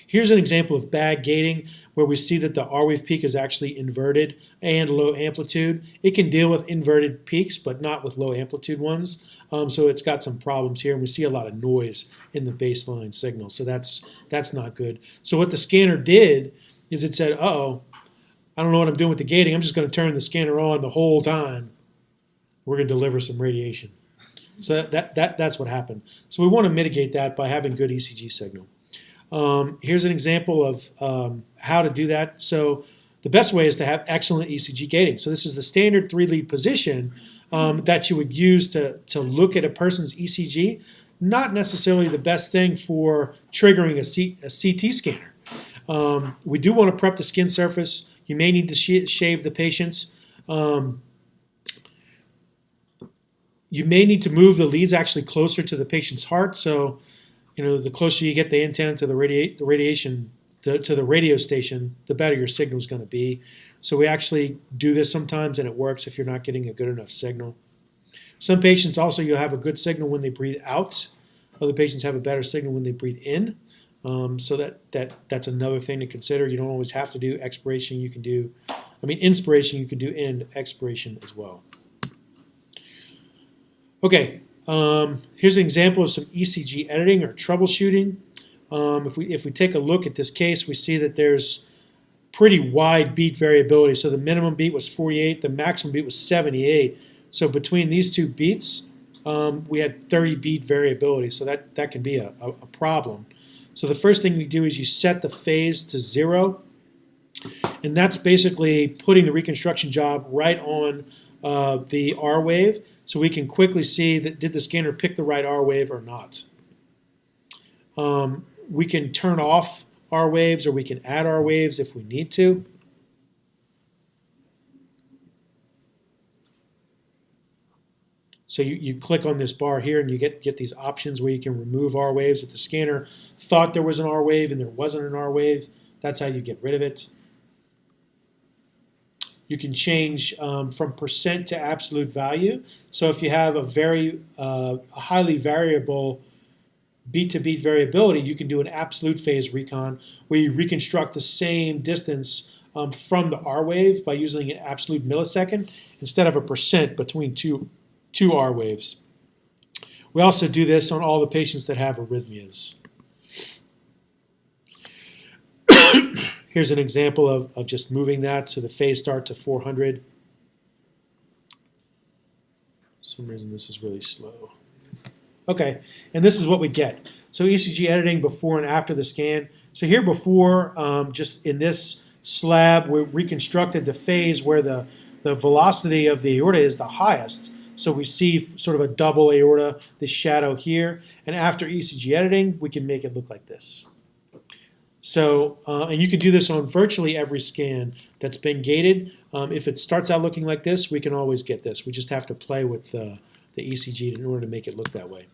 Here's an example of bad gating where we see that the R wave peak is actually inverted and low amplitude. It can deal with inverted peaks, but not with low amplitude ones. So it's got some problems here, and we see a lot of noise in the baseline signal. So that's not good. So what the scanner did is it said, uh-oh, I don't know what I'm doing with the gating. I'm just going to turn the scanner on the whole time. We're going to deliver some radiation. So that's what happened. So we want to mitigate that by having good ECG signal. Here's an example of how to do that. So the best way is to have excellent ECG gating. So this is the standard 3-lead position that you would use to look at a person's ECG. Not necessarily the best thing for triggering a CT scanner. We do want to prep the skin surface. You may need to shave the patients. You may need to move the leads actually closer to the patient's heart. So, the closer you get the antenna to the radiation, to the radio station, the better your signal is going to be. So we actually do this sometimes, and it works if you're not getting a good enough signal. Some patients also, you'll have a good signal when they breathe out. Other patients have a better signal when they breathe in. So that's another thing to consider. You don't always have to do expiration. You can do, inspiration. You can do and expiration as well. Okay. Here's an example of some ECG editing or troubleshooting. If we take a look at this case, we see that there's pretty wide beat variability. So the minimum beat was 48, the maximum beat was 78. So between these two beats, we had 30 beat variability. So that can be a problem. So the first thing you do is you set the phase to 0, and that's basically putting the reconstruction job right on the R wave, so we can quickly see that did the scanner pick the right R wave or not. We can turn off R waves or we can add R waves if we need to. So you click on this bar here and you get these options where you can remove R waves. If the scanner thought there was an R wave and there wasn't an R wave, that's how you get rid of it. You can change from percent to absolute value. So if you have a highly variable beat-to-beat variability, you can do an absolute phase recon where you reconstruct the same distance from the R wave by using an absolute millisecond instead of a percent between two R waves. We also do this on all the patients that have arrhythmias. Here's an example of just moving that to the phase start to 400. For some reason this is really slow. Okay, and this is what we get. So ECG editing before and after the scan. So here before, just in this slab, we reconstructed the phase where the velocity of the aorta is the highest. So we see sort of a double aorta, this shadow here. And after ECG editing, we can make it look like this. So, and you can do this on virtually every scan that's been gated. If it starts out looking like this, we can always get this. We just have to play with the ECG in order to make it look that way.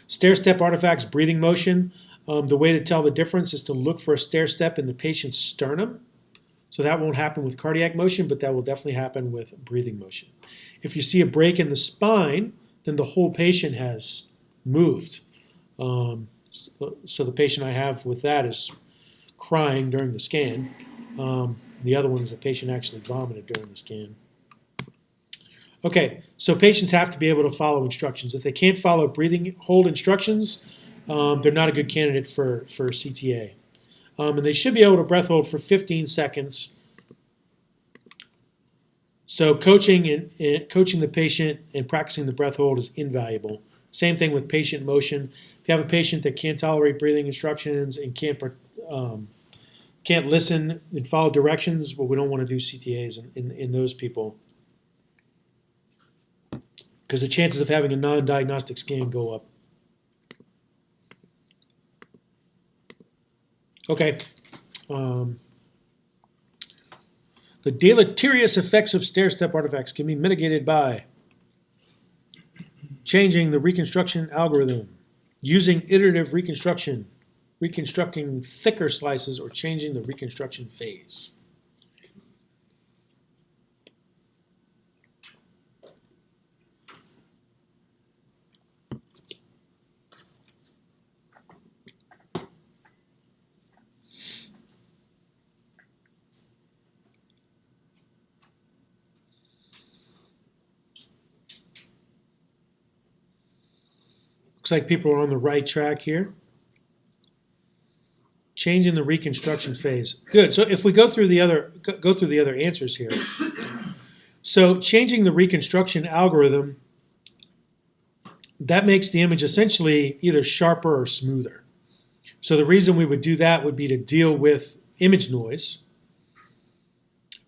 Stair-step artifacts, breathing motion. The way to tell the difference is to look for a stair-step in the patient's sternum. So that won't happen with cardiac motion, but that will definitely happen with breathing motion. If you see a break in the spine, then the whole patient has moved. So the patient I have with that is crying during the scan. The other one is the patient actually vomited during the scan. Okay, so patients have to be able to follow instructions. If they can't follow breathing hold instructions, they're not a good candidate for CTA. And they should be able to breath hold for 15 seconds. So coaching the patient and practicing the breath hold is invaluable. Same thing with patient motion. If you have a patient that can't tolerate breathing instructions and can't listen and follow directions, well, we don't want to do CTAs in those people, because the chances of having a non-diagnostic scan go up. Okay. The deleterious effects of stair-step artifacts can be mitigated by changing the reconstruction algorithm, using iterative reconstruction, reconstructing thicker slices, or changing the reconstruction phase. Looks like people are on the right track here. Changing the reconstruction phase. Good. So if we go through the other answers here. So changing the reconstruction algorithm, that makes the image essentially either sharper or smoother. So the reason we would do that would be to deal with image noise,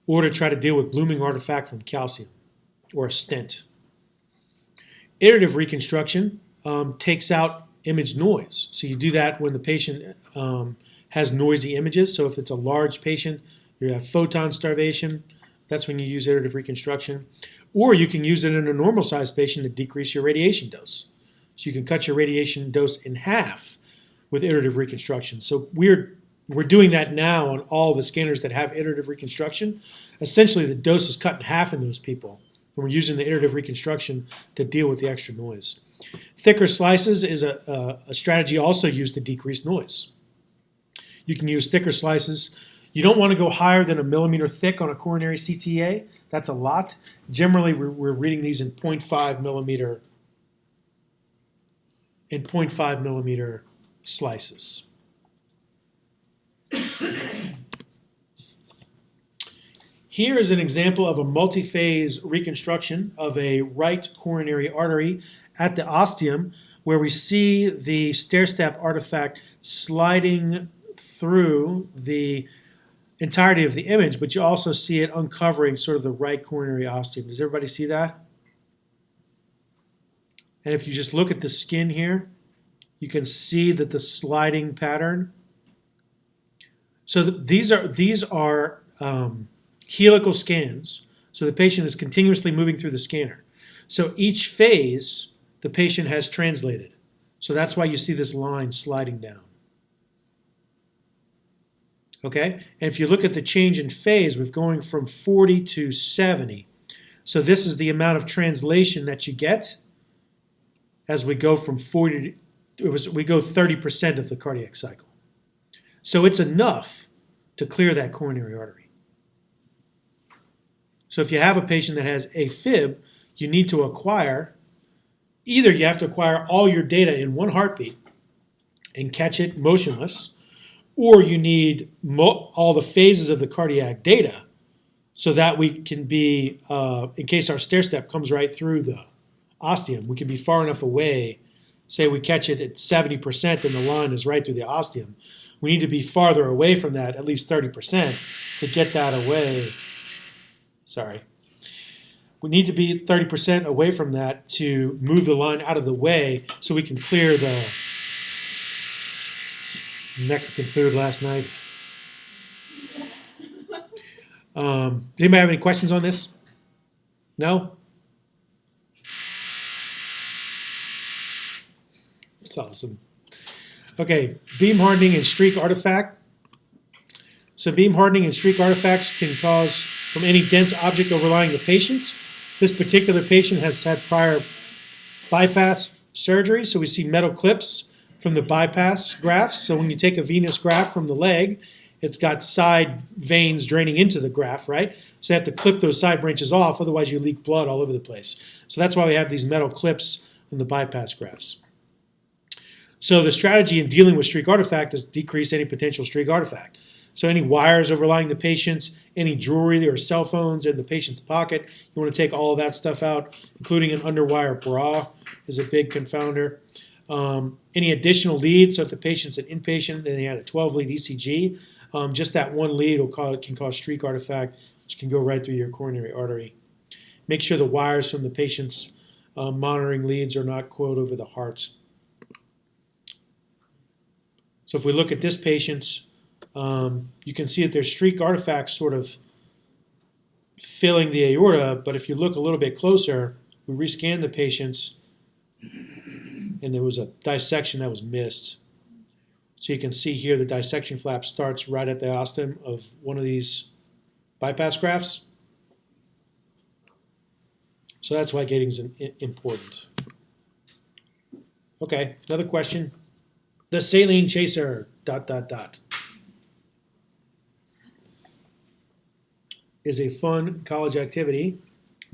or to try to deal with blooming artifact from calcium or a stent. Iterative reconstruction takes out image noise. So you do that when the patient has noisy images. So if it's a large patient, you have photon starvation, that's when you use iterative reconstruction. Or you can use it in a normal sized patient to decrease your radiation dose. So you can cut your radiation dose in half with iterative reconstruction. So we're doing that now on all the scanners that have iterative reconstruction. Essentially the dose is cut in half in those people. And we're using the iterative reconstruction to deal with the extra noise. Thicker slices is a strategy also used to decrease noise. You can use thicker slices. You don't want to go higher than 1 millimeter thick on a coronary CTA. That's a lot. Generally, we're reading these in 0.5 millimeter slices. Here is an example of a multi-phase reconstruction of a right coronary artery at the ostium, where we see the stair-step artifact sliding through the entirety of the image, but you also see it uncovering sort of the right coronary ostium. Does everybody see that? And if you just look at the skin here, you can see that the sliding pattern. So these are helical scans. So the patient is continuously moving through the scanner. So each phase, the patient has translated. So that's why you see this line sliding down. Okay? And if you look at the change in phase, we're going from 40 to 70. So this is the amount of translation that you get as we go from 40 to, we go 30% of the cardiac cycle. So it's enough to clear that coronary artery. So if you have a patient that has AFib, you need to acquire, either you have to acquire all your data in one heartbeat and catch it motionless, or you need all the phases of the cardiac data so that we can be, in case our stair-step comes right through the ostium, we can be far enough away. Say we catch it at 70% and the line is right through the ostium. We need to be farther away from that, at least 30%, to get that away. Sorry. We need to be 30% away from that to move the line out of the way so we can clear the Mexican food last night. Does anybody have any questions on this? No? That's awesome. Okay, beam hardening and streak artifact. So beam hardening and streak artifacts can cause from any dense object overlying the patient. This particular patient has had prior bypass surgery, so we see metal clips from the bypass grafts. So when you take a venous graft from the leg, it's got side veins draining into the graft, right? So you have to clip those side branches off, otherwise you leak blood all over the place. So that's why we have these metal clips on the bypass grafts. So the strategy in dealing with streak artifact is decrease any potential streak artifact. So any wires overlying the patients, any jewelry or cell phones in the patient's pocket, you want to take all of that stuff out, including an underwire bra is a big confounder. Any additional leads, so if the patient's an inpatient and they had a 12-lead ECG, just that one lead can cause streak artifact, which can go right through your coronary artery. Make sure the wires from the patient's monitoring leads are not coiled over the heart. So if we look at this patient, you can see that there's streak artifacts sort of filling the aorta, but if you look a little bit closer, we rescanned the patients, and there was a dissection that was missed. So you can see here the dissection flap starts right at the ostium of one of these bypass grafts. So that's why gating is important. Okay, another question. The saline chaser, ... is a fun college activity,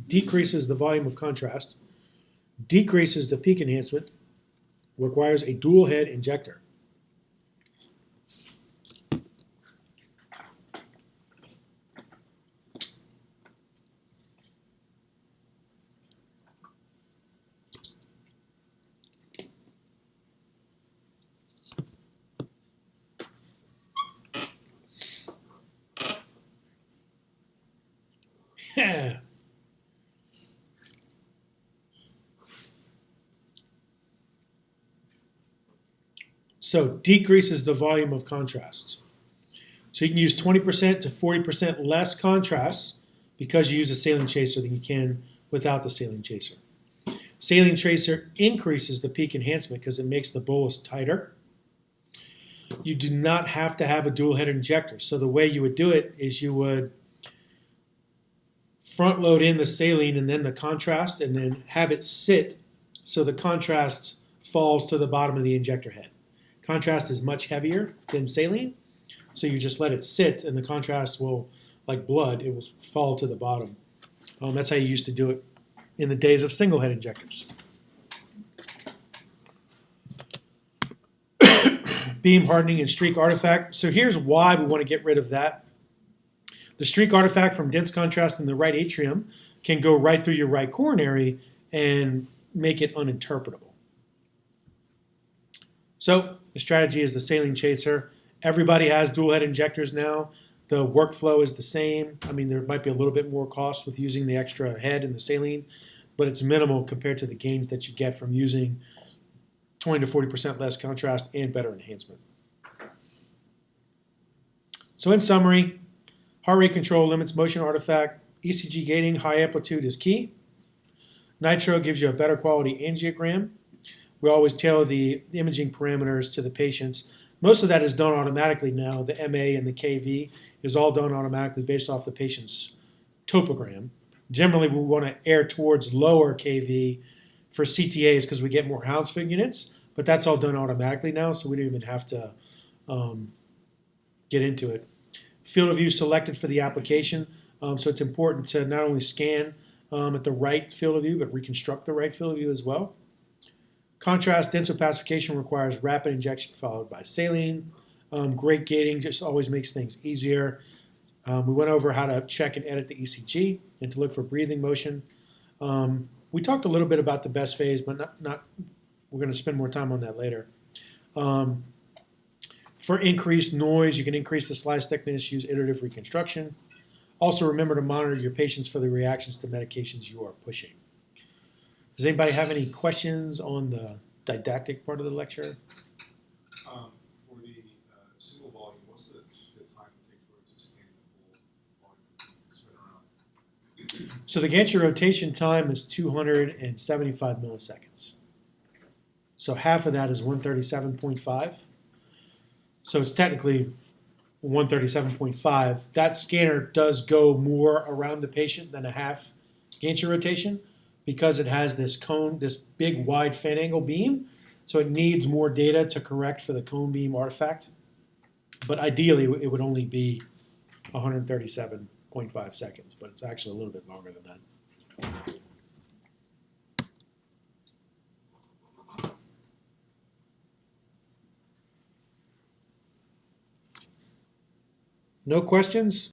decreases the volume of contrast, decreases the peak enhancement, requires a dual head injector. So decreases the volume of contrast. So you can use 20% to 40% less contrast because you use a saline chaser than you can without the saline chaser. Saline chaser increases the peak enhancement because it makes the bolus tighter. You do not have to have a dual head injector. So the way you would do it is you would front load in the saline and then the contrast and then have it sit so the contrast falls to the bottom of the injector head. Contrast is much heavier than saline, so you just let it sit and the contrast will, like blood, it will fall to the bottom. That's how you used to do it in the days of single head injectors. Beam hardening and streak artifact. So here's why we want to get rid of that. The streak artifact from dense contrast in the right atrium can go right through your right coronary and make it uninterpretable. So the strategy is the saline chaser. Everybody has dual head injectors now. The workflow is the same. I mean, there might be a little bit more cost with using the extra head and the saline, but it's minimal compared to the gains that you get from using 20 to 40% less contrast and better enhancement. So in summary, heart rate control limits motion artifact. ECG gating, high amplitude is key. Nitro gives you a better quality angiogram. We always tailor the imaging parameters to the patients. Most of that is done automatically now. The MA and the KV is all done automatically based off the patient's topogram. Generally, we want to err towards lower KV for CTAs because we get more Hounsfield units, but that's all done automatically now, so we don't even have to get into it. Field of view selected for the application, so it's important to not only scan at the right field of view, but reconstruct the right field of view as well. Contrast dense opacification requires rapid injection followed by saline. Great gating just always makes things easier. We went over how to check and edit the ECG and to look for breathing motion. We talked a little bit about the best phase, but not we're going to spend more time on that later. For increased noise, you can increase the slice thickness, use iterative reconstruction. Also remember to monitor your patients for the reactions to medications you are pushing. Does anybody have any questions on the didactic part of the lecture? For the single volume, what's the time it takes for it to scan the whole volume spin around? So the gantry rotation time is 275 milliseconds. So half of that is 137.5. So it's technically 137.5. That scanner does go more around the patient than a half gantry rotation because it has this cone, this big wide fan angle beam. So it needs more data to correct for the cone beam artifact. But ideally, it would only be 137.5 seconds, but it's actually a little bit longer than that. No questions?